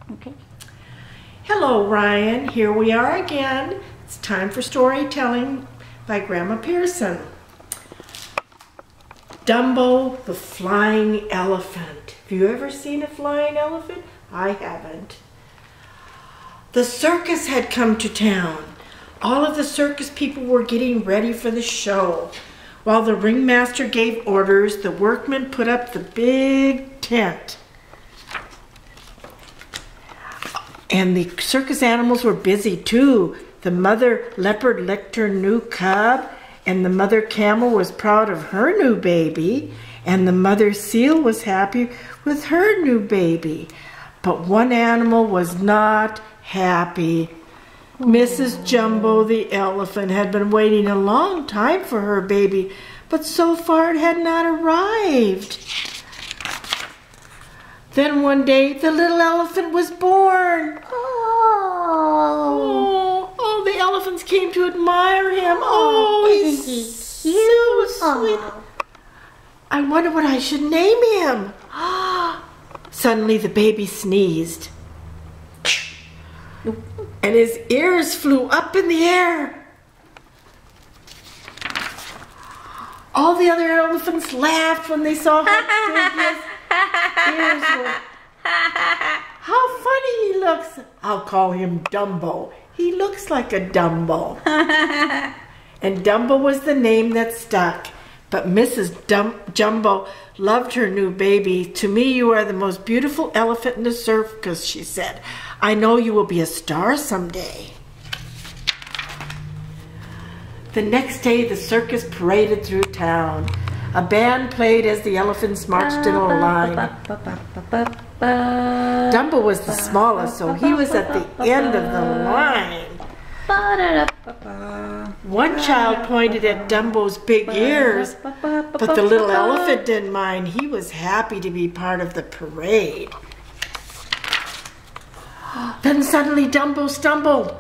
Okay. Hello, Ryan. Here we are again. It's time for storytelling by Grandma Peirson. Dumbo the Flying Elephant. Have you ever seen a flying elephant? I haven't. The circus had come to town. All of the circus people were getting ready for the show. While the ringmaster gave orders, the workmen put up the big tent. And the circus animals were busy too. The mother leopard licked her new cub, and the mother camel was proud of her new baby, and the mother seal was happy with her new baby. But one animal was not happy. Mrs. Jumbo the elephant had been waiting a long time for her baby, but so far it had not arrived. Then one day the little elephant was born. Oh, the elephants came to admire him. Oh, he's so sweet. I wonder what I should name him. Suddenly the baby sneezed. And his ears flew up in the air. All the other elephants laughed when they saw how big his ears were. How funny he looks. I'll call him Dumbo. He looks like a Dumbo. And Dumbo was the name that stuck. But Mrs. Jumbo loved her new baby. To me, you are the most beautiful elephant in the circus, she said. I know you will be a star someday. The next day, the circus paraded through town. A band played as the elephants marched in a line. Dumbo was the smallest, so he was at the end of the line. One child pointed at Dumbo's big ears, but the little elephant didn't mind. He was happy to be part of the parade. Then suddenly Dumbo stumbled.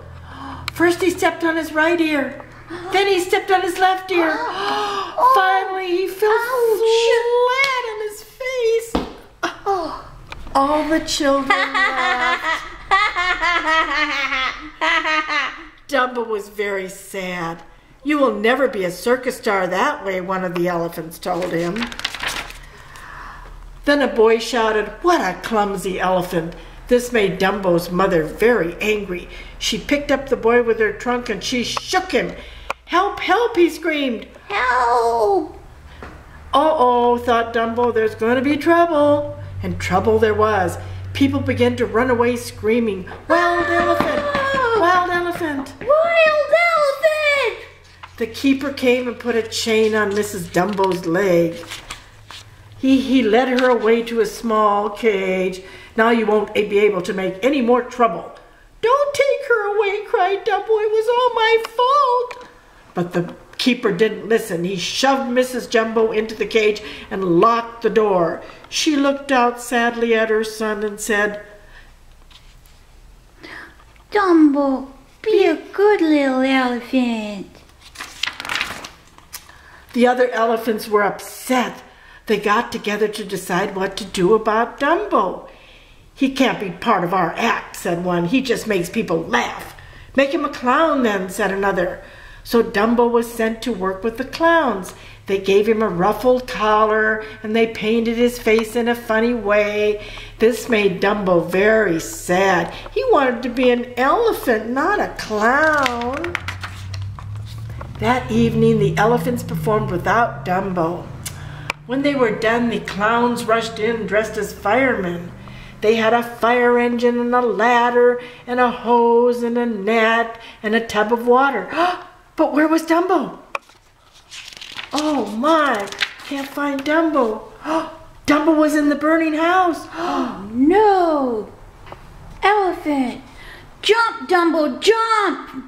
First he stepped on his right ear. Then he stepped on his left ear. Finally he fell flat on his face. All the children laughed. Dumbo was very sad. You will never be a circus star that way, one of the elephants told him. Then a boy shouted, "What a clumsy elephant!" This made Dumbo's mother very angry. She picked up the boy with her trunk and she shook him. "Help, help," he screamed. Help! Uh-oh, thought Dumbo, there's going to be trouble. And trouble there was. People began to run away screaming, "Wild elephant! Wild elephant! Wild elephant!" The keeper came and put a chain on Mrs. Dumbo's leg. He led her away to a small cage. "Now you won't be able to make any more trouble." "Don't take her away," cried Dumbo. "It was all my fault." But the keeper didn't listen. He shoved Mrs. Jumbo into the cage and locked the door. She looked out sadly at her son and said, Dumbo, be a good little elephant. The other elephants were upset. They got together to decide what to do about Dumbo. "He can't be part of our act," said one. "He just makes people laugh." "Make him a clown then," said another. So Dumbo was sent to work with the clowns. They gave him a ruffled collar and they painted his face in a funny way. This made Dumbo very sad. He wanted to be an elephant, not a clown. That evening, the elephants performed without Dumbo. When they were done, the clowns rushed in dressed as firemen. They had a fire engine and a ladder and a hose and a net and a tub of water. But where was Dumbo? Oh my, can't find Dumbo. Dumbo was in the burning house. Oh no! Elephant! Jump, Dumbo, jump!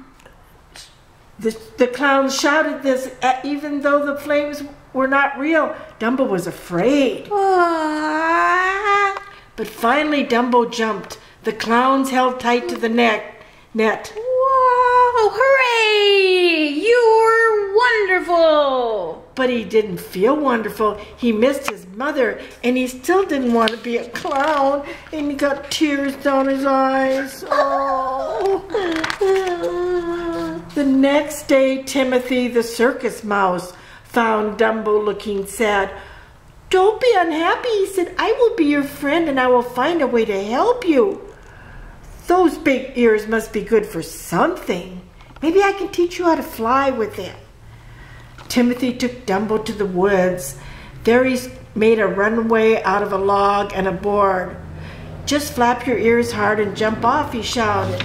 The clowns shouted this even though the flames were not real. Dumbo was afraid. But finally Dumbo jumped. The clowns held tight to the net. Whoa! Hooray! You were wonderful! but he didn't feel wonderful. He missed his mother, and he still didn't want to be a clown, and he got tears down his eyes. Oh. The next day, Timothy, the circus mouse, found Dumbo looking sad. "Don't be unhappy," he said. "I will be your friend, and I will find a way to help you. Those big ears must be good for something. Maybe I can teach you how to fly with them." Timothy took Dumbo to the woods. There he made a runway out of a log and a board. "Just flap your ears hard and jump off," he shouted.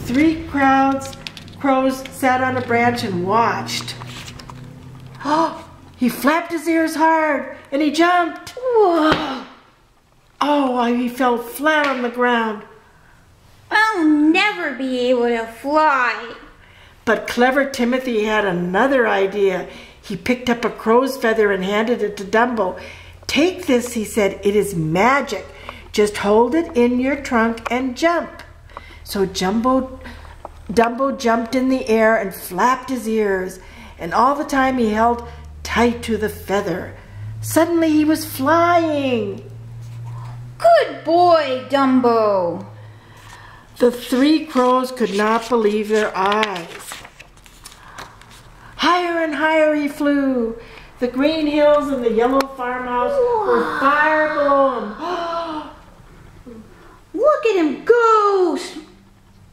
3 crows sat on a branch and watched. Oh, he flapped his ears hard and he jumped. Whoa! Oh, he fell flat on the ground. "I'll never be able to fly." But clever Timothy had another idea. He picked up a crow's feather and handed it to Dumbo. "Take this," he said. "It is magic. Just hold it in your trunk and jump." So Dumbo jumped in the air and flapped his ears, and all the time he held tight to the feather. Suddenly he was flying. "Good boy, Dumbo." The 3 crows could not believe their eyes. Higher and higher he flew. The green hills and the yellow farmhouse were far below him. "Look at him go!"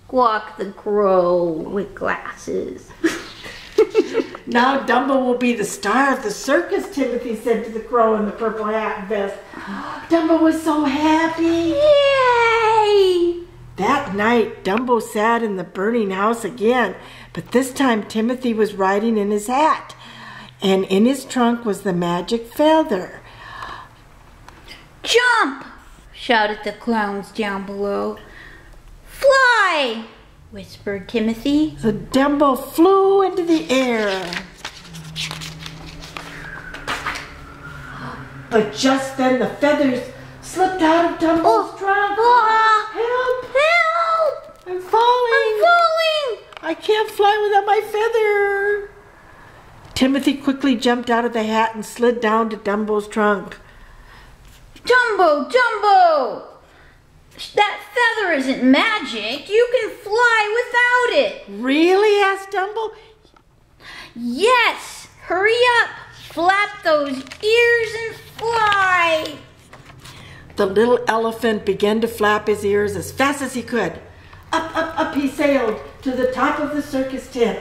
squawked the crow with glasses. "Now Dumbo will be the star of the circus," Timothy said to the crow in the purple hat and vest. Dumbo was so happy. Yay! That night, Dumbo sat in the burning house again, but this time Timothy was riding in his hat, and in his trunk was the magic feather. "Jump!" shouted the clowns down below. "Fly!" whispered Timothy. So Dumbo flew into the air. But just then the feathers slipped out of Dumbo's trunk. Help! Help! I'm falling! I'm falling! I can't fly without my feather. Timothy quickly jumped out of the hat and slid down to Dumbo's trunk. "Dumbo, Dumbo! That feather isn't magic. You can fly without it." Really? Asked Dumbo. "Yes! Hurry up! Flap those ears and fly!" The little elephant began to flap his ears as fast as he could. Up, up, up he sailed to the top of the circus tent.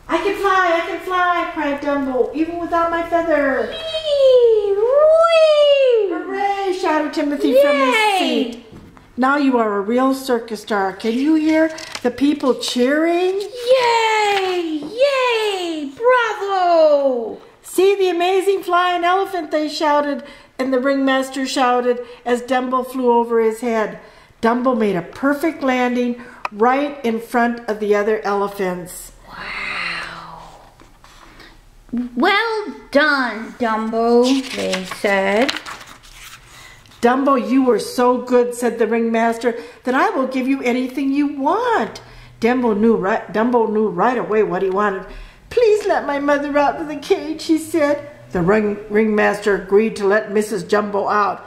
I can fly, cried Dumbo, even without my feather. Whee! Whee! Hooray, shouted Timothy from his seat. Now you are a real circus star. Can you hear the people cheering? Yay! Yay! Bravo! See the amazing flying elephant, they shouted, and the ringmaster shouted as Dumbo flew over his head. Dumbo made a perfect landing right in front of the other elephants. Wow! Well done, Dumbo, they said. Dumbo, you were so good, said the ringmaster, that I will give you anything you want. Dumbo knew right away what he wanted. Please let my mother out of the cage, he said. The ringmaster agreed to let Mrs. Jumbo out.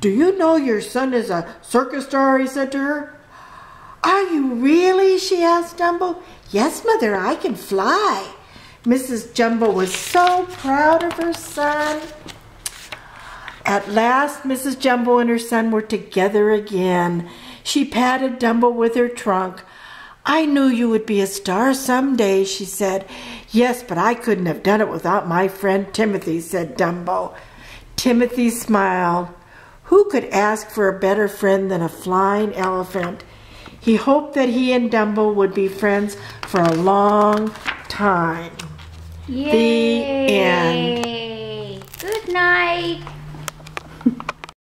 Do you know your son is a circus star, he said to her. Are you really, she asked Dumbo. Yes, mother, I can fly. Mrs. Jumbo was so proud of her son. At last, Mrs. Jumbo and her son were together again. She patted Dumbo with her trunk. I knew you would be a star someday, she said. Yes, but I couldn't have done it without my friend Timothy, said Dumbo. Timothy smiled. Who could ask for a better friend than a flying elephant? He hoped that he and Dumbo would be friends for a long time. Yay. The end. Good night.